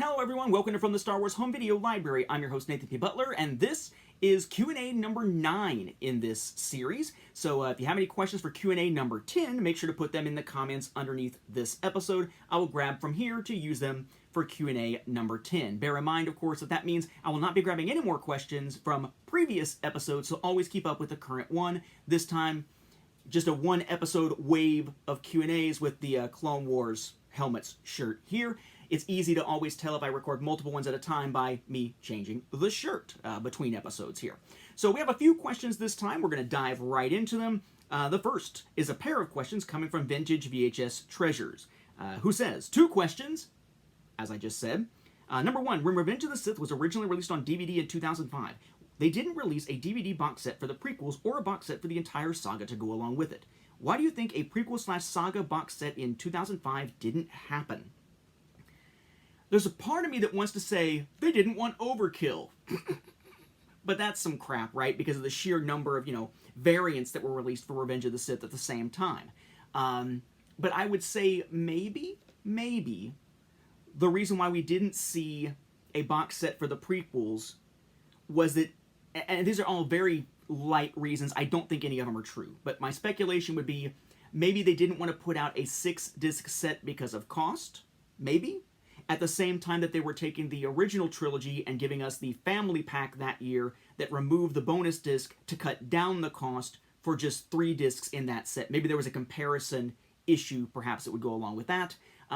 Hello everyone, welcome to From the Star Wars Home Video Library. I'm your host Nathan P. Butler, and this is Q&A number 9 in this series. So if you have any questions for Q&A number 10, make sure to put them in the comments underneath this episode. I will grab from here to use them for Q&A number 10. Bear in mind, of course, that means I will not be grabbing any more questions from previous episodes, so always keep up with the current one. This time, just a one episode wave of Q&As with the Clone Wars helmets shirt here. It's easy to always tell if I record multiple ones at a time by me changing the shirt between episodes here. So we have a few questions this time. We're going to dive right into them. The first is a pair of questions coming from Vintage VHS Treasures, who says, 2 questions, as I just said. Number 1, when Revenge of the Sith was originally released on DVD in 2005, they didn't release a DVD box set for the prequels or a box set for the entire saga to go along with it. Why do you think a prequel/saga box set in 2005 didn't happen? There's a part of me that wants to say, they didn't want overkill. But that's some crap, right? Because of the sheer number of, variants that were released for Revenge of the Sith at the same time. But I would say maybe, the reason why we didn't see a box set for the prequels was that, and these are all very light reasons, I don't think any of them are true, but my speculation would be, maybe they didn't want to put out a 6-disc set because of cost, maybe? At the same time that they were taking the original trilogy and giving us the family pack that year that removed the bonus disc to cut down the cost for just 3 discs in that set. Maybe there was a comparison issue, perhaps, that would go along with that.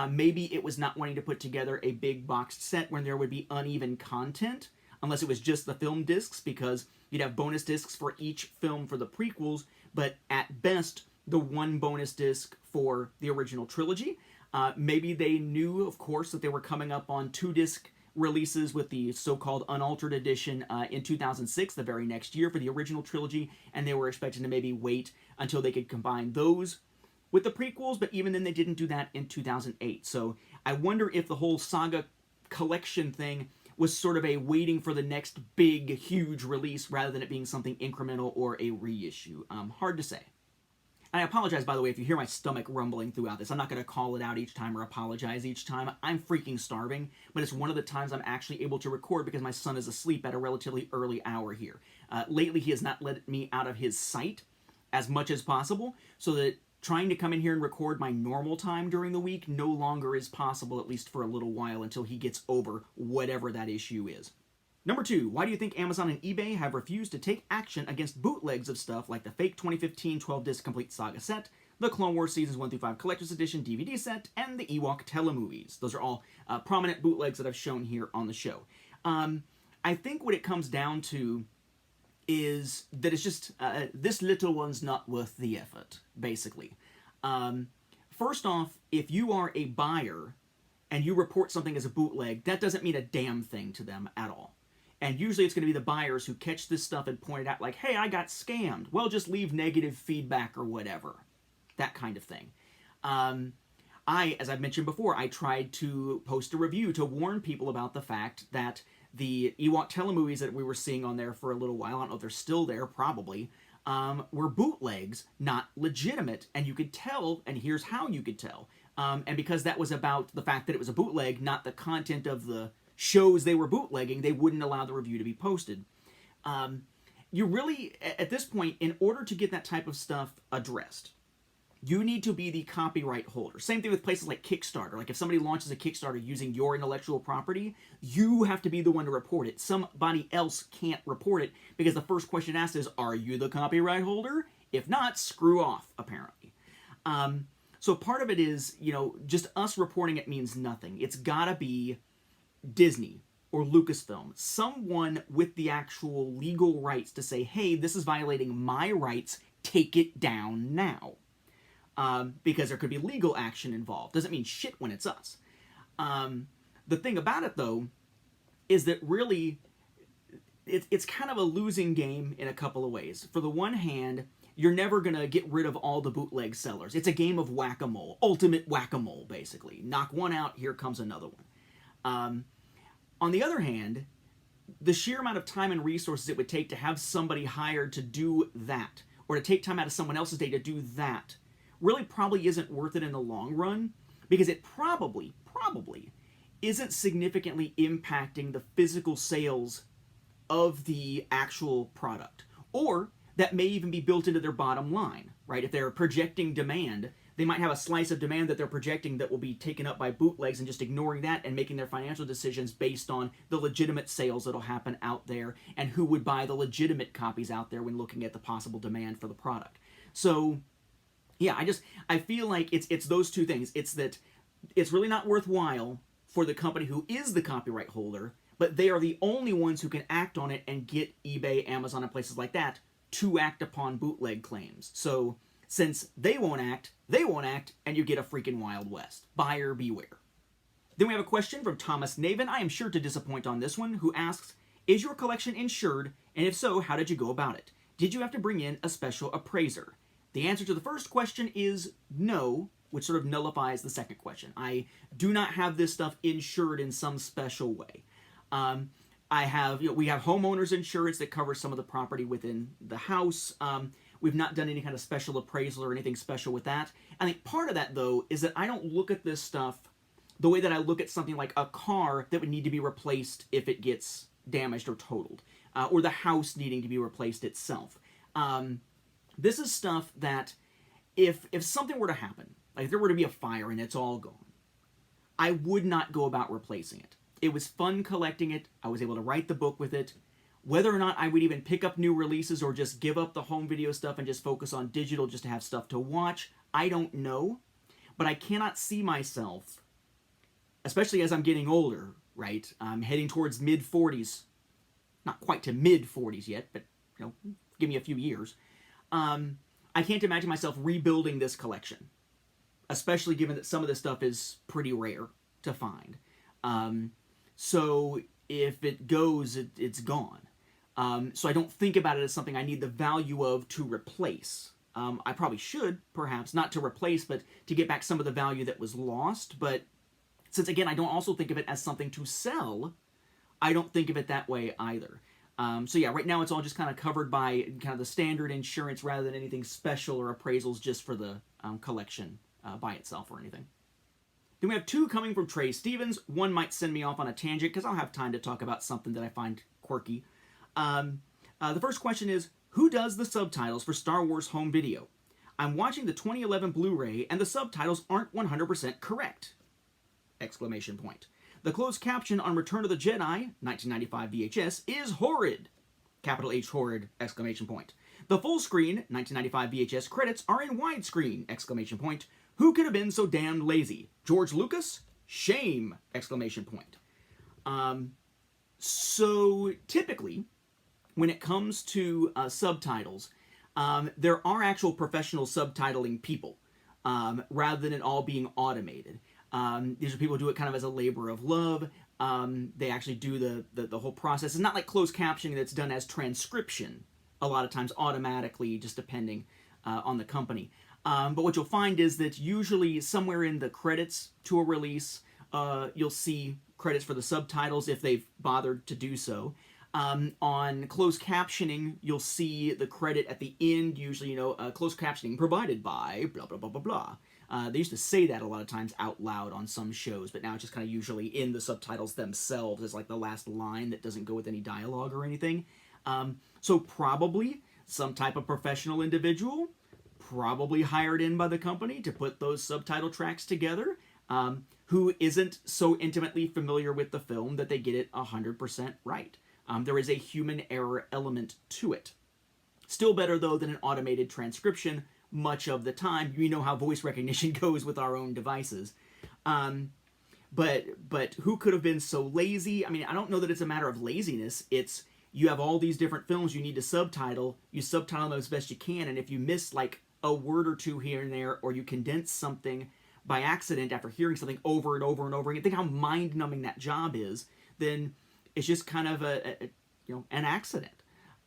Maybe it was not wanting to put together a big boxed set when there would be uneven content, unless it was just the film discs, because you'd have bonus discs for each film for the prequels, but at best, the 1 bonus disc for the original trilogy. Maybe they knew, of course, that they were coming up on 2-disc releases with the so-called unaltered edition in 2006, the very next year for the original trilogy, and they were expecting to maybe wait until they could combine those with the prequels, but even then they didn't do that in 2008. So I wonder if the whole saga collection thing was sort of a waiting for the next big, huge release rather than it being something incremental or a reissue. Hard to say. I apologize, by the way, if you hear my stomach rumbling throughout this. I'm not going to call it out each time or apologize each time. I'm freaking starving, but it's one of the times I'm actually able to record because my son is asleep at a relatively early hour here. Lately, he has not let me out of his sight as much as possible, so that trying to come in here and record my normal time during the week no longer is possible, at least for a little while, until he gets over whatever that issue is. Number 2, why do you think Amazon and eBay have refused to take action against bootlegs of stuff like the fake 2015 12-disc complete saga set, the Clone Wars Seasons 1 through 5 Collector's Edition DVD set, and the Ewok telemovies? Those are all prominent bootlegs that I've shown here on the show. I think what it comes down to is that it's just, this little one's not worth the effort, basically. First off, if you are a buyer and you report something as a bootleg, that doesn't mean a damn thing to them at all. And usually it's going to be the buyers who catch this stuff and point it out like, hey, I got scammed. Well, just leave negative feedback or whatever. That kind of thing. As I've mentioned before, I tried to post a review to warn people about the fact that the Ewok telemovies that we were seeing on there for a little while, I don't know if they're still there, probably, were bootlegs, not legitimate. And you could tell, and here's how you could tell. And because that was about the fact that it was a bootleg, not the content of the shows they were bootlegging, they wouldn't allow the review to be posted. You really, at this point, in order to get that type of stuff addressed, you need to be the copyright holder. Same thing with places like Kickstarter. Like if somebody launches a Kickstarter using your intellectual property, you have to be the one to report it. Somebody else can't report it because the first question asked is, are you the copyright holder? If not, screw off, apparently. So part of it is, just us reporting it means nothing. It's gotta be Disney or Lucasfilm, someone with the actual legal rights to say, hey, this is violating my rights, take it down now. Because there could be legal action involved. Doesn't mean shit when it's us. The thing about it, though, is that really, it's kind of a losing game in a couple of ways. For the one hand, you're never going to get rid of all the bootleg sellers. It's a game of whack-a-mole, ultimate whack-a-mole, basically. Knock one out, here comes another one. On the other hand, the sheer amount of time and resources it would take to have somebody hired to do that, or to take time out of someone else's day to do that, really probably isn't worth it in the long run, because it probably isn't significantly impacting the physical sales of the actual product, or that may even be built into their bottom line, right? If they're projecting demand, they might have a slice of demand that they're projecting that will be taken up by bootlegs and just ignoring that and making their financial decisions based on the legitimate sales that'll happen out there and who would buy the legitimate copies out there when looking at the possible demand for the product. So yeah, I feel like it's those two things. It's that it's really not worthwhile for the company who is the copyright holder, but they are the only ones who can act on it and get eBay, Amazon, and places like that to act upon bootleg claims. So since they won't act, and you get a freaking Wild West. Buyer beware. Then we have a question from Thomas Naven. I am sure to disappoint on this one, who asks, is your collection insured, and if so, how did you go about it? Did you have to bring in a special appraiser? The answer to the first question is no, which sort of nullifies the second question. I do not have this stuff insured in some special way. We have homeowners insurance that covers some of the property within the house. We've not done any kind of special appraisal or anything special with that. I think part of that, though, is that I don't look at this stuff the way that I look at something like a car that would need to be replaced if it gets damaged or totaled, or the house needing to be replaced itself. This is stuff that if something were to happen, like if there were to be a fire and it's all gone, I would not go about replacing it. It was fun collecting it. I was able to write the book with it. Whether or not I would even pick up new releases or just give up the home video stuff and just focus on digital just to have stuff to watch, I don't know. But I cannot see myself, especially as I'm getting older, right? I'm heading towards mid-40s. Not quite to mid-40s yet, but give me a few years. I can't imagine myself rebuilding this collection, especially given that some of this stuff is pretty rare to find. So if it goes, it's gone. So I don't think about it as something I need the value of to replace. I probably should, perhaps, not to replace, but to get back some of the value that was lost. But since, again, I don't also think of it as something to sell, I don't think of it that way either. So yeah, right now it's all just kind of covered by kind of the standard insurance rather than anything special or appraisals just for the collection by itself or anything. Then we have two coming from Trey Stevens. One might send me off on a tangent because I'll have time to talk about something that I find quirky. The first question is, who does the subtitles for Star Wars home video? I'm watching the 2011 Blu-ray and the subtitles aren't 100% correct! Exclamation point. The closed caption on Return of the Jedi, 1995 VHS, is horrid! Capital H horrid! Exclamation point. The full screen, 1995 VHS credits are in widescreen! Exclamation point. Who could have been so damned lazy? George Lucas? Shame! Exclamation point. So typically, when it comes to subtitles, there are actual professional subtitling people, rather than it all being automated. These are people who do it kind of as a labor of love. They actually do the whole process. It's not like closed captioning that's done as transcription, a lot of times automatically, just depending on the company. But what you'll find is that usually somewhere in the credits to a release, you'll see credits for the subtitles if they've bothered to do so. On closed captioning, you'll see the credit at the end, usually, closed captioning provided by blah, blah, blah, blah, blah. They used to say that a lot of times out loud on some shows, but now it's just kind of usually in the subtitles themselves as like the last line that doesn't go with any dialogue or anything. So probably some type of professional individual, probably hired in by the company to put those subtitle tracks together, who isn't so intimately familiar with the film that they get it 100% right. There is a human error element to it. Still better, though, than an automated transcription much of the time. You know how voice recognition goes with our own devices. But who could have been so lazy? I mean, I don't know that it's a matter of laziness. It's you have all these different films you need to subtitle. You subtitle them as best you can, and if you miss like a word or two here and there, or you condense something by accident after hearing something over and over and over again, think how mind-numbing that job is, then it's just kind of an accident.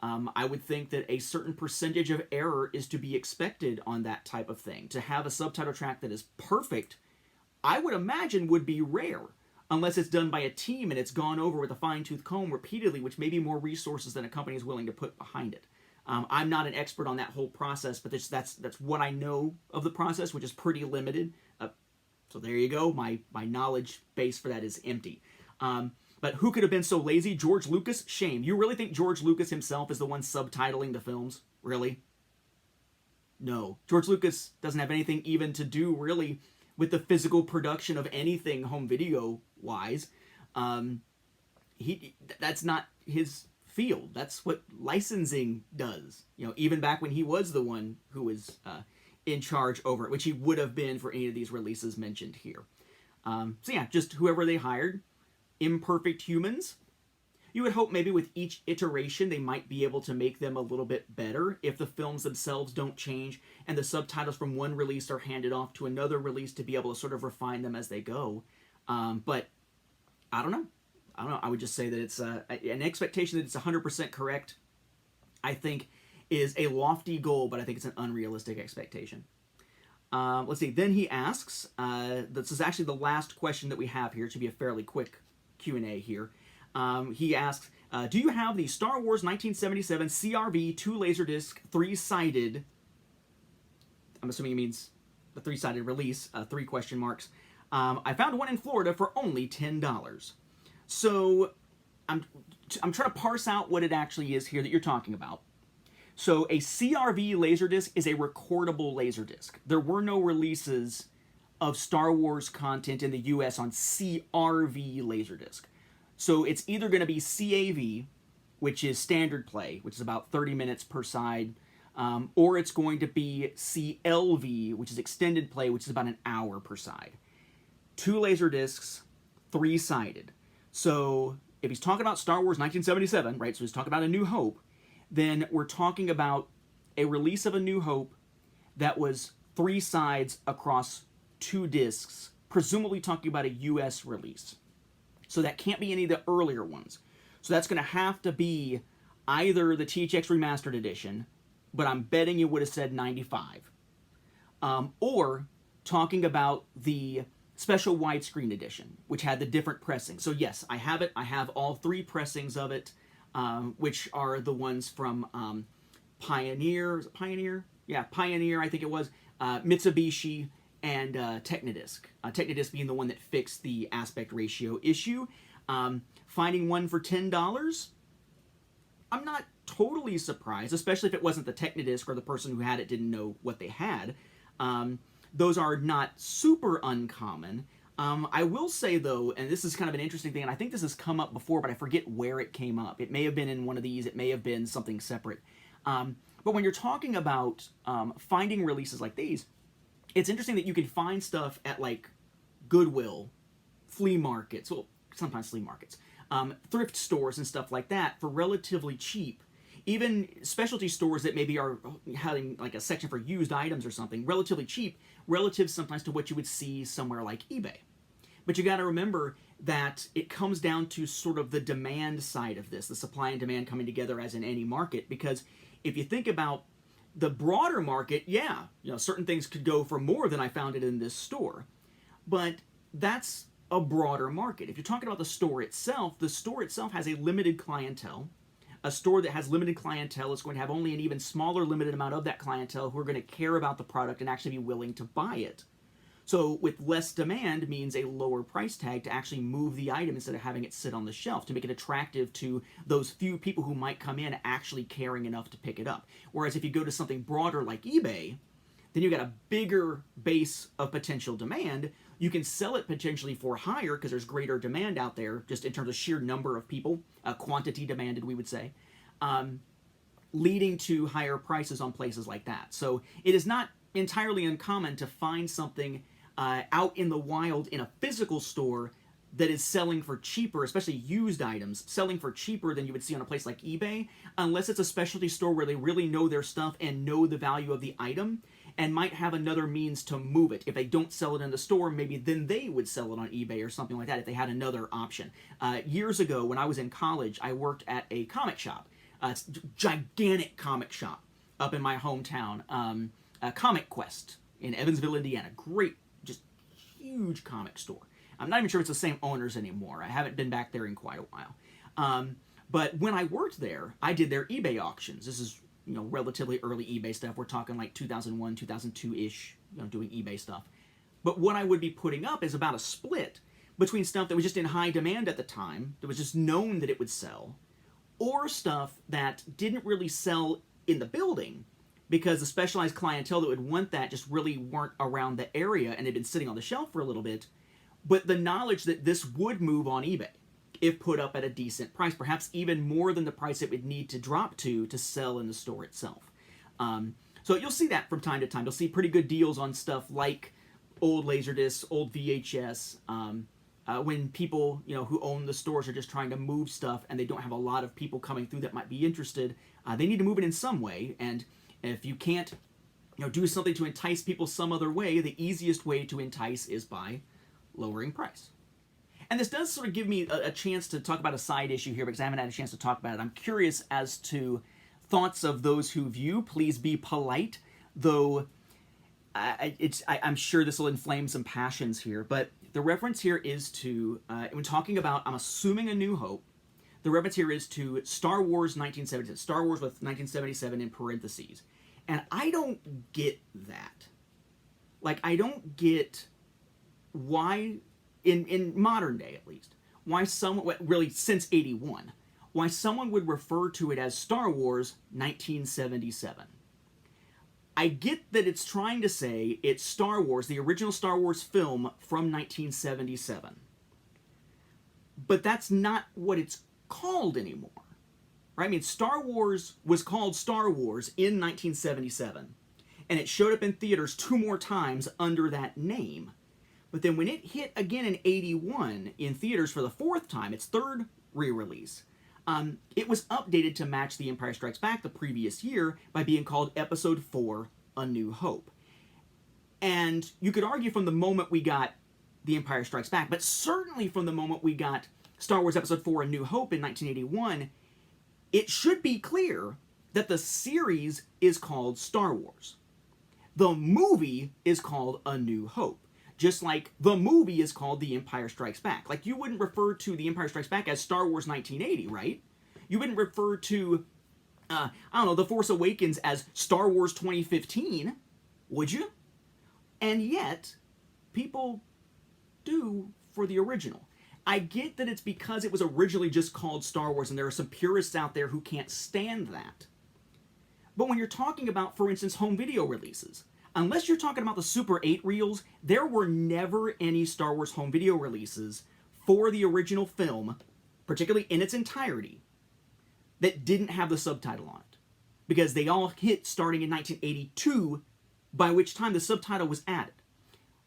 I would think that a certain percentage of error is to be expected on that type of thing. To have a subtitle track that is perfect, I would imagine would be rare, unless it's done by a team and it's gone over with a fine-tooth comb repeatedly, which may be more resources than a company is willing to put behind it. I'm not an expert on that whole process, but that's what I know of the process, which is pretty limited. So there you go. My knowledge base for that is empty. But who could have been so lazy? George Lucas? Shame. You really think George Lucas himself is the one subtitling the films? Really? No. George Lucas doesn't have anything even to do, really, with the physical production of anything home video-wise. That's not his field. That's what licensing does. Even back when he was the one who was in charge over it, which he would have been for any of these releases mentioned here. So yeah, just whoever they hired. Imperfect humans. You would hope maybe with each iteration they might be able to make them a little bit better if the films themselves don't change and the subtitles from one release are handed off to another release to be able to sort of refine them as they go. But I don't know. I would just say that it's an expectation that it's 100% correct, I think, is a lofty goal, but I think it's an unrealistic expectation. Let's see. Then he asks, this is actually the last question that we have here. It should be a fairly quick Q&A here. He asks, do you have the Star Wars 1977 CRV 2 Laserdisc 3-sided, I'm assuming he means the 3-sided release, 3 question marks. I found one in Florida for only $10. So I'm trying to parse out what it actually is here that you're talking about. So a CRV Laserdisc is a recordable Laserdisc. There were no releases of Star Wars content in the US on CRV Laserdisc. So it's either going to be CAV, which is standard play, which is about 30 minutes per side, or it's going to be CLV, which is extended play, which is about an hour per side. 2 Laserdiscs, 3-sided. So if he's talking about Star Wars 1977, right, so he's talking about A New Hope, then we're talking about a release of A New Hope that was 3 sides across 2 discs, presumably talking about a US release. So that can't be any of the earlier ones. So that's going to have to be either the THX Remastered Edition, but I'm betting you would have said 95. Or talking about the Special Widescreen Edition, which had the different pressings. So yes, I have it. I have all 3 pressings of it, which are the ones from Pioneer. Is it Pioneer? Yeah, Pioneer, I think it was. Mitsubishi, and Technodisc. Technodisc being the one that fixed the aspect ratio issue. Finding one for $10, I'm not totally surprised, especially if it wasn't the Technodisc or the person who had it didn't know what they had. Those are not super uncommon. I will say, though, and this is kind of an interesting thing, and I think this has come up before, but I forget where it came up. It may have been in one of these. It may have been something separate. But when you're talking about finding releases like these, it's interesting that you can find stuff at, like, Goodwill, flea markets, well, sometimes flea markets, thrift stores and stuff like that for relatively cheap. Even specialty stores that maybe are having, like, a section for used items or something, relatively cheap, relative sometimes to what you would see somewhere like eBay. But you got to remember that it comes down to sort of the demand side of this, the supply and demand coming together as in any market, because if you think about the broader market, yeah, certain things could go for more than I found it in this store. But that's a broader market. If you're talking about the store itself has a limited clientele. A store that has limited clientele is going to have only an even smaller limited amount of that clientele who are going to care about the product and actually be willing to buy it. So with less demand means a lower price tag to actually move the item instead of having it sit on the shelf, to make it attractive to those few people who might come in actually caring enough to pick it up. Whereas if you go to something broader like eBay, then you got a bigger base of potential demand. You can sell it potentially for higher because there's greater demand out there, just in terms of sheer number of people, quantity demanded, we would say, leading to higher prices on places like that. So it is not entirely uncommon to find something out in the wild in a physical store that is selling for cheaper, especially used items, selling for cheaper than you would see on a place like eBay, unless it's a specialty store where they really know their stuff and know the value of the item and might have another means to move it. If they don't sell it in the store, maybe then they would sell it on eBay or something like that if they had another option. Years ago, when I was in college, I worked at a comic shop, a gigantic comic shop up in my hometown, Comic Quest in Evansville, Indiana. Great, just huge comic store. I'm not even sure it's the same owners anymore. I haven't been back there in quite a while. But when I worked there, I did their eBay auctions. This is, relatively early eBay stuff. We're talking like 2001, 2002-ish, doing eBay stuff. But what I would be putting up is about a split between stuff that was just in high demand at the time, that was just known that it would sell, or stuff that didn't really sell in the building because the specialized clientele that would want that just really weren't around the area and had been sitting on the shelf for a little bit, but the knowledge that this would move on eBay if put up at a decent price, perhaps even more than the price it would need to drop to sell in the store itself. So you'll see that from time to time. You'll see pretty good deals on stuff like old Laserdiscs, old VHS, when people, who own the stores are just trying to move stuff and they don't have a lot of people coming through that might be interested, they need to move it in some way. And if you can't, do something to entice people some other way, the easiest way to entice is by lowering price. And this does sort of give me a chance to talk about a side issue here because I haven't had a chance to talk about it. I'm curious as to thoughts of those who view. Please be polite, though I'm sure this will inflame some passions here. But the reference here is to, when talking about, I'm assuming A New Hope, the reference here is to Star Wars 1977, Star Wars with 1977 in parentheses. And I don't get that. Like, I don't get why, in modern day at least, why someone, really since 81, why someone would refer to it as Star Wars 1977. I get that it's trying to say it's Star Wars, the original Star Wars film from 1977. But that's not what it's called anymore. Right? I mean, Star Wars was called Star Wars in 1977, and it showed up in theaters 2 more times under that name. But then when it hit again in 81 in theaters for the 4th time, its 3rd re-release, it was updated to match The Empire Strikes Back the previous year by being called Episode 4, A New Hope. And you could argue from the moment we got The Empire Strikes Back, but certainly from the moment we got Star Wars Episode 4, A New Hope in 1981, it should be clear that the series is called Star Wars. The movie is called A New Hope. Just like the movie is called The Empire Strikes Back. Like, you wouldn't refer to The Empire Strikes Back as Star Wars 1980, right? You wouldn't refer to, The Force Awakens as Star Wars 2015, would you? And yet, people do for the original. I get that it's because it was originally just called Star Wars, and there are some purists out there who can't stand that. But when you're talking about, for instance, home video releases, unless you're talking about the Super 8 reels, there were never any Star Wars home video releases for the original film, particularly in its entirety, that didn't have the subtitle on it. Because they all hit starting in 1982, by which time the subtitle was added.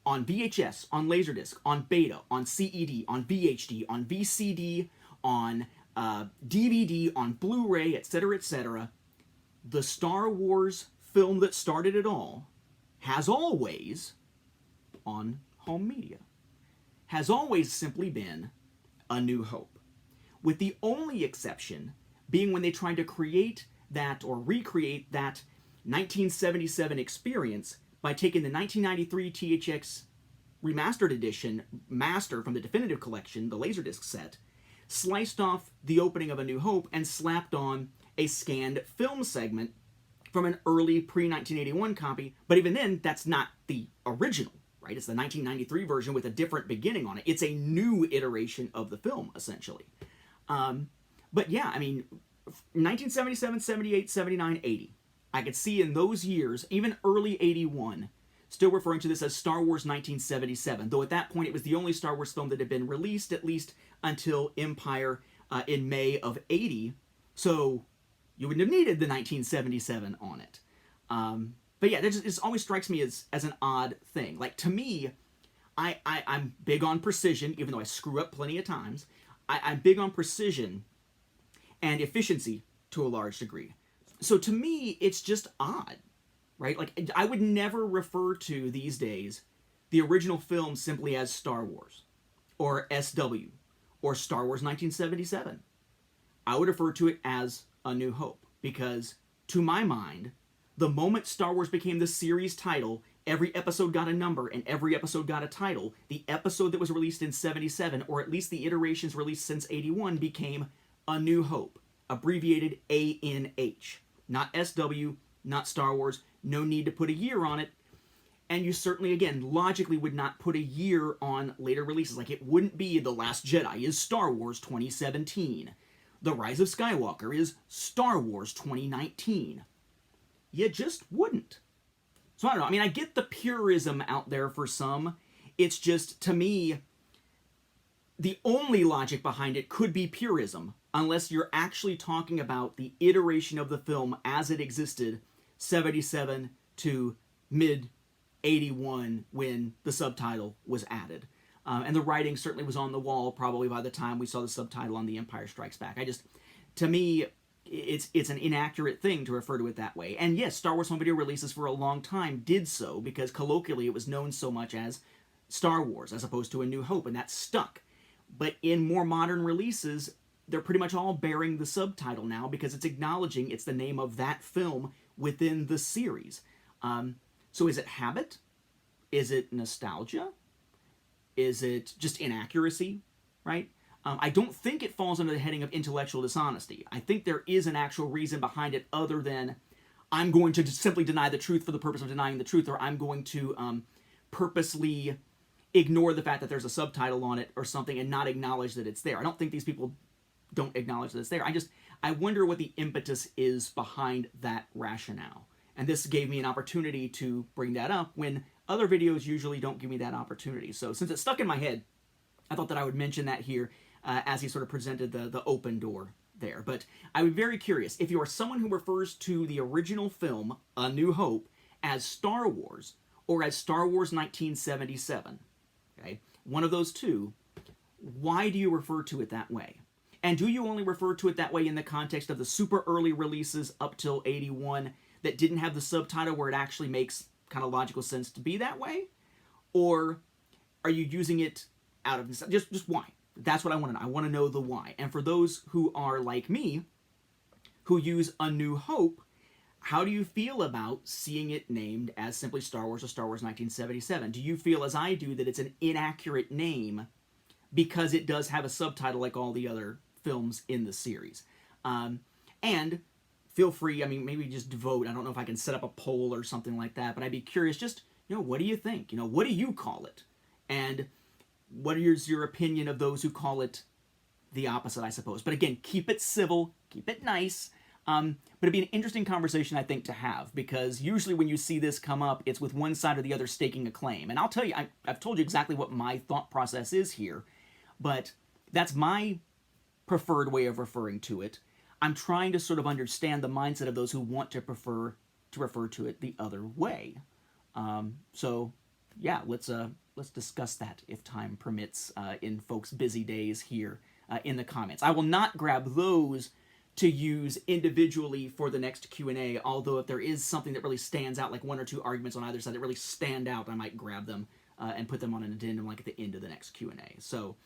On VHS, on Laserdisc, on Beta, on CED, on VHD, on VCD, on DVD, on Blu-ray, etc., etc. The Star Wars film that started it all has always, on home media, has always simply been A New Hope. With the only exception being when they tried to create that or recreate that 1977 experience by taking the 1993 THX Remastered Edition master from the Definitive Collection, the Laserdisc set, sliced off the opening of A New Hope and slapped on a scanned film segment from an early pre-1981 copy, but even then, that's not the original, right? It's the 1993 version with a different beginning on it. It's a new iteration of the film, essentially. But yeah, I mean, 1977, 78, 79, 80. I could see in those years, even early 81, still referring to this as Star Wars 1977, though at that point it was the only Star Wars film that had been released, at least until Empire in May of 80, so you wouldn't have needed the 1977 on it. But yeah, it always strikes me as an odd thing. Like, to me, I'm big on precision, even though I screw up plenty of times. I'm big on precision and efficiency to a large degree. So to me, it's just odd, right? Like, I would never refer to, these days, the original film simply as Star Wars, or SW, or Star Wars 1977. I would refer to it as A New Hope, because, to my mind, the moment Star Wars became the series title, every episode got a number, and every episode got a title. The episode that was released in 77, or at least the iterations released since 81, became A New Hope, abbreviated ANH. Not SW, not Star Wars, no need to put a year on it. And you certainly, again, logically would not put a year on later releases. Like, it wouldn't be The Last Jedi is Star Wars 2017. The Rise of Skywalker is Star Wars 2019. You just wouldn't. So I don't know. I mean, I get the purism out there for some. It's just, to me, the only logic behind it could be purism, unless you're actually talking about the iteration of the film as it existed 77 to mid-81 when the subtitle was added. And the writing certainly was on the wall probably by the time we saw the subtitle on The Empire Strikes Back. To me, it's an inaccurate thing to refer to it that way. And yes, Star Wars home video releases for a long time did so, because colloquially it was known so much as Star Wars as opposed to A New Hope, and that stuck. But in more modern releases, they're pretty much all bearing the subtitle now because it's acknowledging it's the name of that film within the series. So is it habit? Is it nostalgia? Is it just inaccuracy, right? I don't think it falls under the heading of intellectual dishonesty. I think there is an actual reason behind it other than I'm going to just simply deny the truth for the purpose of denying the truth, or I'm going to purposely ignore the fact that there's a subtitle on it or something and not acknowledge that it's there. I don't think these people don't acknowledge that it's there. I wonder what the impetus is behind that rationale. And this gave me an opportunity to bring that up when other videos usually don't give me that opportunity. So since it stuck in my head, I thought that I would mention that here as he sort of presented the open door there. But I would be very curious, if you are someone who refers to the original film, A New Hope, as Star Wars or as Star Wars 1977, okay, one of those two, why do you refer to it that way? And do you only refer to it that way in the context of the super early releases up till 81 that didn't have the subtitle where it actually makes kind of logical sense to be that way? Or are you using it out of just why? That's what I want to know. I want to know the why. And for those who are like me, who use A New Hope, how do you feel about seeing it named as simply Star Wars or Star Wars 1977? Do you feel, as I do, that it's an inaccurate name because it does have a subtitle like all the other films in the series? And feel free, I mean, maybe just vote. I don't know if I can set up a poll or something like that, but I'd be curious, just, what do you think? What do you call it? And what is your opinion of those who call it the opposite, I suppose? But again, keep it civil, keep it nice. But it'd be an interesting conversation, I think, to have, because usually when you see this come up, it's with one side or the other staking a claim. And I'll tell you, I've told you exactly what my thought process is here, but that's my preferred way of referring to it. I'm trying to sort of understand the mindset of those who want to prefer to refer to it the other way. So yeah, let's discuss that if time permits in folks' busy days here in the comments. I will not grab those to use individually for the next Q&A, although if there is something that really stands out, like one or two arguments on either side that really stand out, I might grab them and put them on an addendum like at the end of the next Q&A. So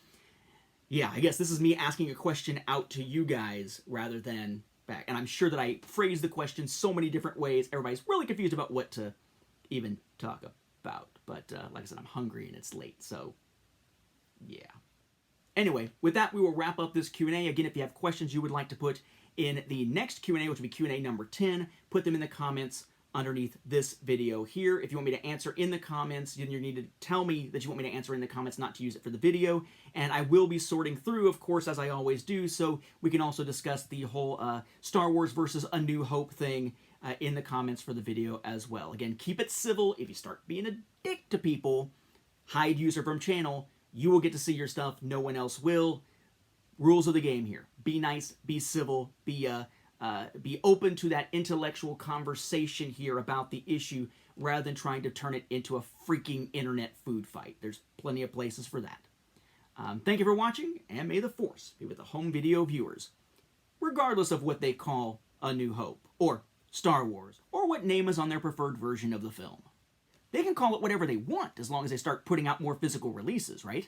yeah, I guess this is me asking a question out to you guys rather than back. And I'm sure that I phrased the question so many different ways, everybody's really confused about what to even talk about. But like I said, I'm hungry and it's late, so yeah. Anyway, with that, we will wrap up this Q&A. Again, if you have questions you would like to put in the next Q&A, which will be Q&A number 10, put them in the comments underneath this video here. If you want me to answer in the comments, then you need to tell me that you want me to answer in the comments, not to use it for the video. And I will be sorting through, of course, as I always do, so we can also discuss the whole Star Wars versus A New Hope thing in the comments for the video as well. Again, keep it civil. If you start being a dick to people, hide user from channel. You will get to see your stuff. No one else will. Rules of the game here. Be nice, be civil, be open to that intellectual conversation here about the issue rather than trying to turn it into a freaking internet food fight. There's plenty of places for that. Thank you for watching, and may the Force be with the home video viewers, regardless of what they call A New Hope, or Star Wars, or what name is on their preferred version of the film. They can call it whatever they want as long as they start putting out more physical releases, right?